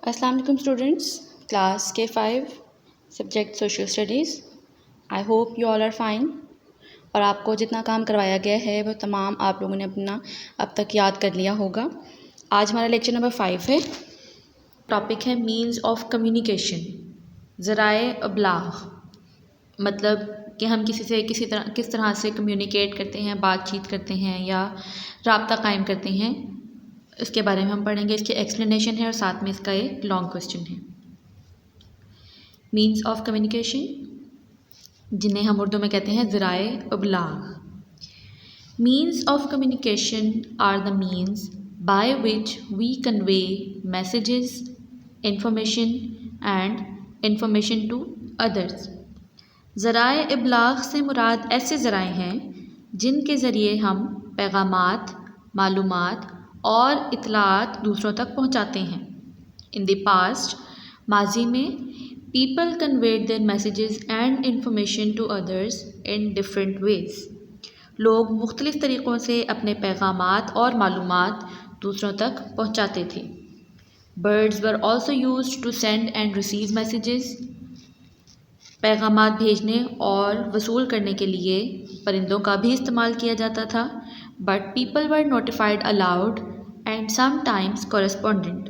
السلام علیکم students. Class K5 subject social studies. I hope you all are fine. اور آپ کو جتنا کام کروایا گیا ہے وہ تمام آپ لوگوں نے اپنا اب تک یاد کر لیا ہوگا. آج ہمارا لیکچر نمبر 5 ہے. ٹاپک ہے مینز آف کمیونیکیشن، ذرائع ابلاغ. مطلب کہ ہم کسی سے کس طرح سے کمیونیکیٹ کرتے ہیں، بات چیت کرتے ہیں یا رابطہ قائم کرتے ہیں، اس کے بارے میں ہم پڑھیں گے. اس کی ایکسپلینیشن ہے اور ساتھ میں اس کا ایک لانگ کوسچن ہے. مینز آف کمیونیکیشن، جنہیں ہم اردو میں کہتے ہیں ذرائع ابلاغ. Means of communication are the means by which we convey messages, information and information to others. ذرائع ابلاغ سے مراد ایسے ذرائع ہیں جن کے ذریعے ہم پیغامات، معلومات اور اطلاعات دوسروں تک پہنچاتے ہیں. ان دی پاسٹ، ماضی میں، people conveyed their messages and information to others in different ways. لوگ مختلف طریقوں سے اپنے پیغامات اور معلومات دوسروں تک پہنچاتے تھے. Birds were also used to send and receive messages. پیغامات بھیجنے اور وصول کرنے کے لیے پرندوں کا بھی استعمال کیا جاتا تھا. But people were notified aloud and sometimes correspondent.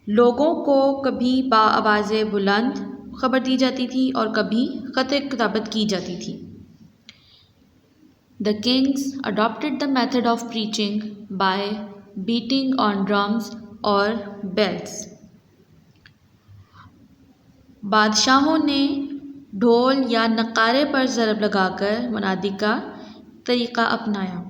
لوگوں کو کبھی بآواز بلند خبر دی جاتی تھی اور کبھی خط کتابت کی جاتی تھی. The kings adopted the method of preaching by beating on drums or bells. بادشاہوں نے ڈھول یا نقارے پر ضرب لگا کر منادی کا طریقہ اپنایا.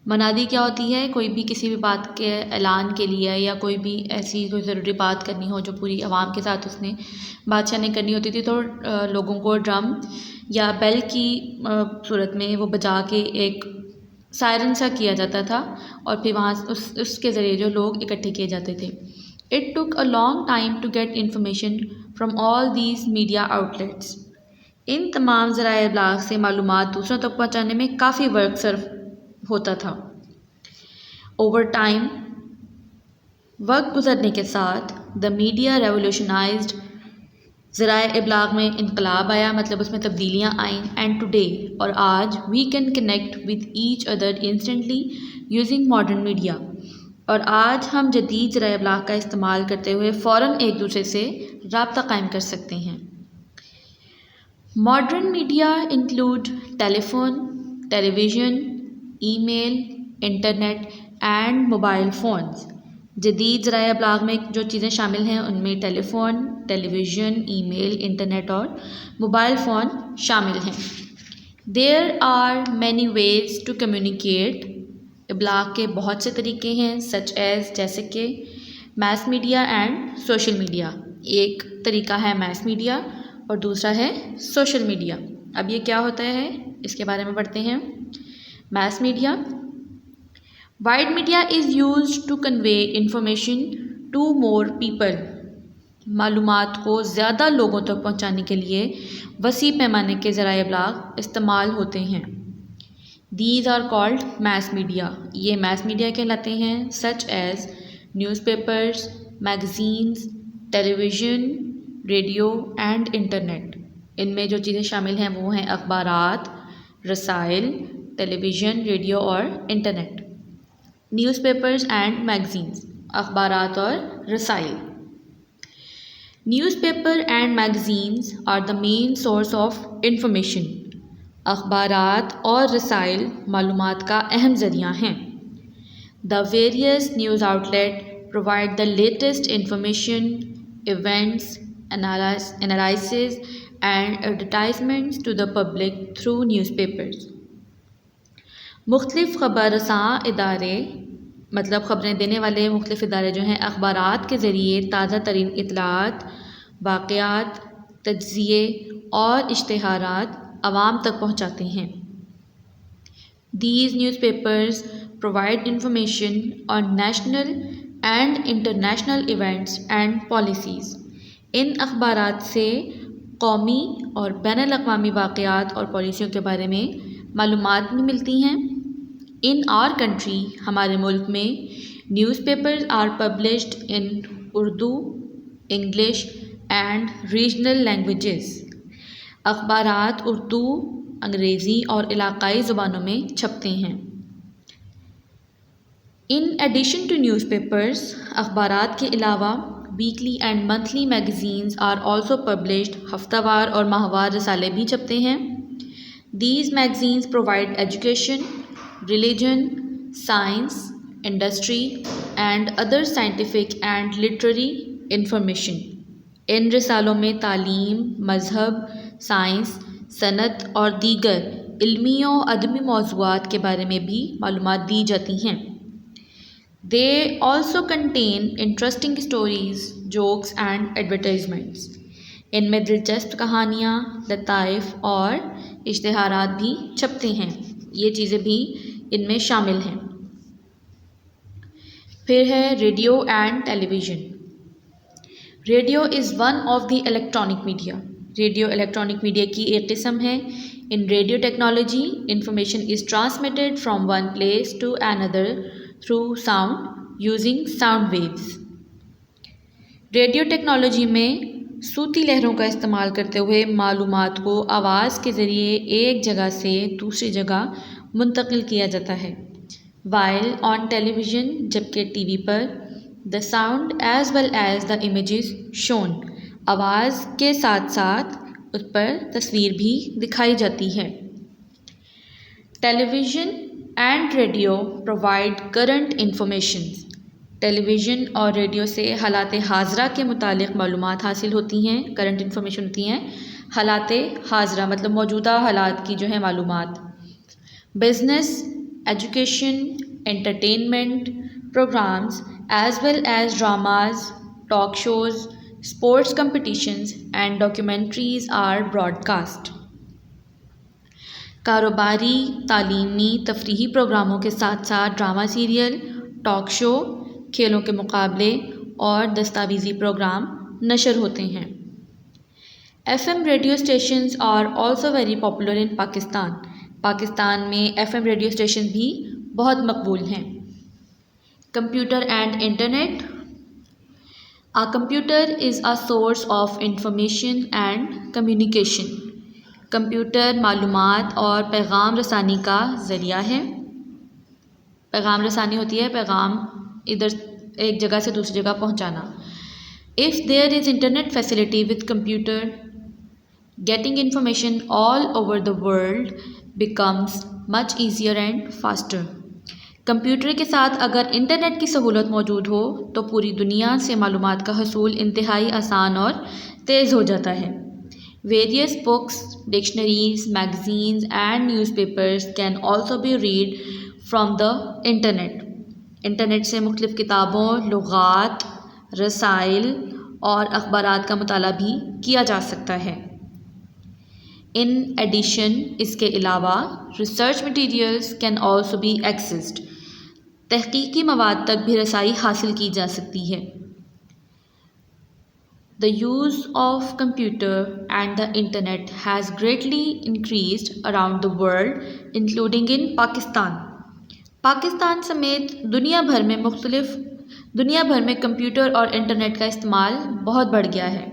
منادی کیا ہوتی ہے؟ کوئی بھی کسی بھی بات کے اعلان کے لیے یا کوئی بھی ایسی کوئی ضروری بات کرنی ہو جو پوری عوام کے ساتھ اس نے بادشاہ نے کرنی ہوتی تھی، تو لوگوں کو ڈرم یا بیل کی صورت میں وہ بجا کے ایک سائرن سا کیا جاتا تھا اور پھر وہاں اس کے ذریعے جو لوگ اکٹھے کیے جاتے تھے. It took a long time to get information from all these media outlets. ان تمام ذرائع ابلاغ سے معلومات دوسروں تک پہنچانے میں کافی وقت صرف ہوتا تھا. اوور ٹائم، وقت گزرنے کے ساتھ، دا میڈیا ریولیوشنائزڈ، ذرائع ابلاغ میں انقلاب آیا، مطلب اس میں تبدیلیاں آئیں. اینڈ ٹوڈے، اور آج، we can connect with each other instantly using modern media. اور آج ہم جدید ذرائع ابلاغ کا استعمال کرتے ہوئے فوراً ایک دوسرے سے رابطہ قائم کر سکتے ہیں. Modern media include telephone, television, email, internet and mobile phones. جدید ذرائع ابلاغ میں جو چیزیں شامل ہیں ان میں telephone, television, email, internet اور موبائل فون شامل ہیں. There are many ways to communicate. ابلاغ کے بہت سے طریقے ہیں، سچ ایز، جیسے کہ mass media and social media. ایک طریقہ ہے میس میڈیا اور دوسرا ہے سوشل میڈیا. اب یہ کیا ہوتا ہے اس کے بارے میں پڑھتے ہیں. Mass media, wide media is used to convey information to more people. معلومات کو زیادہ لوگوں تک پہنچانے کے لیے وسیع پیمانے کے ذرائع ابلاغ استعمال ہوتے ہیں. These are called mass media. یہ میس میڈیا کہلاتے ہیں. Such as newspapers, magazines, television, radio and internet. ان میں جو چیزیں شامل ہیں وہ ہیں اخبارات، رسائل، ٹیلی ویژن، ریڈیو اور انٹرنیٹ. نیوز پیپرز اینڈ میگزینز، اخبارات اور رسائل. Newspaper and magazines are the main source of information. اخبارات اور رسائل معلومات کا اہم ذریعہ ہیں. The various news outlet provide the latest information, events, analysis and advertisements to the public through newspapers. مختلف خبر رساں ادارے، مطلب خبریں دینے والے مختلف ادارے جو ہیں، اخبارات کے ذریعے تازہ ترین اطلاعات، واقعات، تجزیے اور اشتہارات عوام تک پہنچاتے ہیں. These newspapers provide information on national and international events and policies. ان اخبارات سے قومی اور بین الاقوامی واقعات اور پالیسیوں کے بارے میں معلومات بھی ملتی ہیں. ان آر کنٹری، ہمارے ملک میں، Newspapers are published in Urdu, English and regional languages. اخبارات اردو، انگریزی اور علاقائی زبانوں میں چھپتے ہیں. In addition to newspapers, اخبارات کے علاوہ weekly and monthly magazines are also published. ہفتہ وار اور ماہوار رسالے بھی چھپتے ہیں. These magazines provide education, religion, science, industry and other scientific and literary information. ان رسالوں میں تعلیم، مذہب، سائنس، صنعت اور دیگر علمی و ادبی موضوعات کے بارے میں بھی معلومات دی جاتی ہیں. They also contain interesting stories, jokes and advertisements. ان میں دلچسپ کہانیاں، لطائف اور اشتہارات بھی چھپتے ہیں. یہ چیزیں بھی ان میں شامل ہیں. پھر ہے radio and television. Radio is one of the electronic media. Radio electronic media کی ایک قسم ہے. In radio technology information is transmitted from one place to another through sound using sound waves. Radio technology میں صوتی لہروں کا استعمال کرتے ہوئے معلومات کو آواز کے ذریعے ایک جگہ سے دوسری جگہ منتقل کیا جاتا ہے. while on television جبکہ T V per the sound as well as the images shown آواز کے ساتھ ساتھ اس پر تصویر بھی دکھائی جاتی ہے. Television and radio provide current information. Television اور ریڈیو سے حالات حاضرہ کے متعلق معلومات حاصل ہوتی ہیں، کرنٹ انفارمیشن ہوتی ہیں. حالات حاضرہ مطلب موجودہ حالات کی جو ہے معلومات. Business, education, entertainment programmes as well as dramas, talk shows, sports competitions and documentaries are broadcast. کاروباری، تعلیمی، تفریحی پروگراموں کے ساتھ ساتھ ڈرامہ سیریل، ٹاک شو، کھیلوں کے مقابلے اور دستاویزی پروگرام نشر ہوتے ہیں. FM radio stations are also very popular in Pakistan. Pakistan میں FM ریڈیو اسٹیشن بھی بہت مقبول ہیں. Computer and Internet. A computer is a source of information and communication. Computer معلومات اور پیغام رسانی کا ذریعہ ہے. پیغام رسانی ہوتی ہے پیغام ادھر ایک جگہ سے دوسری جگہ پہنچانا. If there is internet facility with computer, getting information all over the world becomes much easier and faster. Computer کے ساتھ اگر انٹرنیٹ کی سہولت موجود ہو تو پوری دنیا سے معلومات کا حصول انتہائی آسان اور تیز ہو جاتا ہے. Various books, dictionaries, magazines and newspapers can also be read from the internet. Internet سے مختلف کتابوں، لغات، رسائل اور اخبارات کا مطالعہ بھی کیا جا سکتا ہے. ان ایڈیشن اس کے علاوہ research materials can also be accessed. تحقیقی مواد تک بھی رسائی حاصل کی جا سکتی ہے. The use of computer and the internet has greatly increased around the world, including in Pakistan. Pakistan سمیت دنیا بھر میں کمپیوٹر اور انٹرنیٹ کا استعمال بہت بڑھ گیا ہے.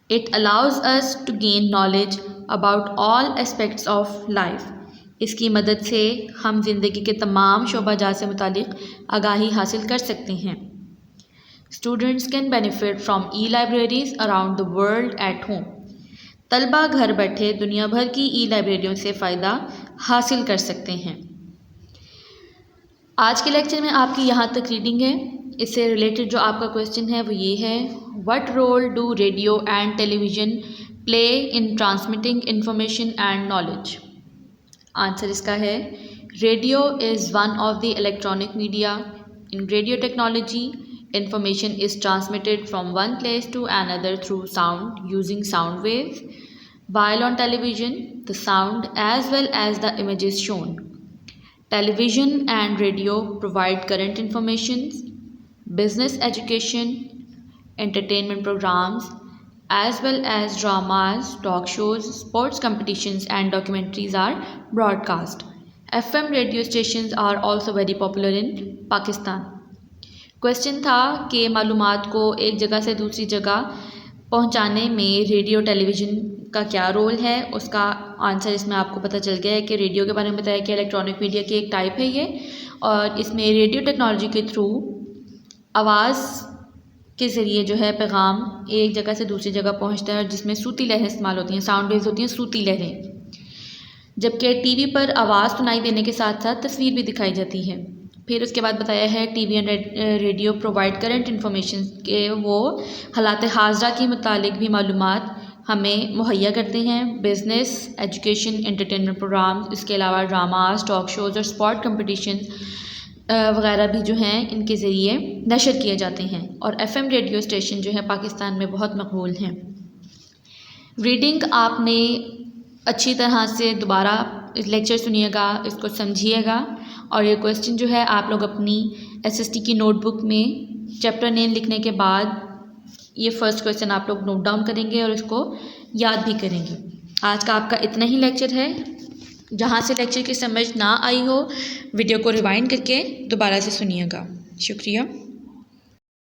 It allows us to gain knowledge about all aspects of life. اس کی مدد سے ہم زندگی کے تمام شعبہ جات سے متعلق آگاہی حاصل کر سکتے ہیں. Students can benefit from e-libraries around the world at home. طلباء گھر بیٹھے دنیا بھر کی ای لائبریریوں سے فائدہ حاصل کر سکتے ہیں. آج کے لیکچر میں آپ کی یہاں تک ریڈنگ ہے. اس سے ریلیٹڈ جو آپ کا کویسچن ہے وہ یہ ہے: What role do radio and television play in transmitting information and knowledge? Answer اس کا ہے radio is one of the electronic media. In radio technology information is transmitted from one place to another through sound using sound waves. while on television the sound as well as the image is shown. Television and radio provide current information, business, education, entertainment programs as well as dramas, talk shows, sports competitions and documentaries are broadcast. FM radio stations are also very popular in Pakistan. Question تھا کہ معلومات کو ایک جگہ سے دوسری جگہ پہنچانے میں ریڈیو ٹیلی ویژن کا کیا رول ہے. اس کا آنسر اس میں آپ کو پتہ چل گیا ہے کہ ریڈیو کے بارے میں بتایا کہ الیکٹرانک میڈیا کی ایک ٹائپ ہے یہ، اور اس میں ریڈیو ٹیکنالوجی کے تھرو آواز کے ذریعے جو ہے پیغام ایک جگہ سے دوسری جگہ پہنچتا ہے، اور جس میں صوتی لہریں استعمال ہوتی ہیں، ساؤنڈ ویوز ہوتی ہیں، صوتی لہریں. جبکہ ٹی وی پر آواز سنائی دینے کے ساتھ ساتھ تصویر بھی دکھائی جاتی ہے. پھر اس کے بعد بتایا ہے T V and radio provide current information کہ وہ حالات حاضرہ کے متعلق بھی معلومات ہمیں مہیا کرتے ہیں. بزنس، ایجوکیشن، انٹرٹینمنٹ پروگرامز، اس کے علاوہ ڈراماز، ٹاک شوز اور اسپورٹ کمپٹیشن وغیرہ بھی جو ہیں ان کے ذریعے نشر کیے جاتے ہیں. اور FM ریڈیو اسٹیشن جو ہے پاکستان میں بہت مقبول ہیں. ریڈنگ آپ نے اچھی طرح سے دوبارہ لیکچر سنیے گا، اس کو سمجھیے گا، اور یہ کویشچن جو ہے آپ لوگ اپنی SST کی نوٹ بک میں چیپٹر نیم لکھنے کے بعد یہ فرسٹ کویشچن آپ لوگ نوٹ ڈاؤن کریں گے اور اس کو یاد بھی کریں گے. آج کا آپ کا اتنا ہی لیکچر ہے. جہاں سے لیکچر کی سمجھ نہ آئی ہو ویڈیو کو ریوائنڈ کر کے دوبارہ سے سنیے گا. شکریہ.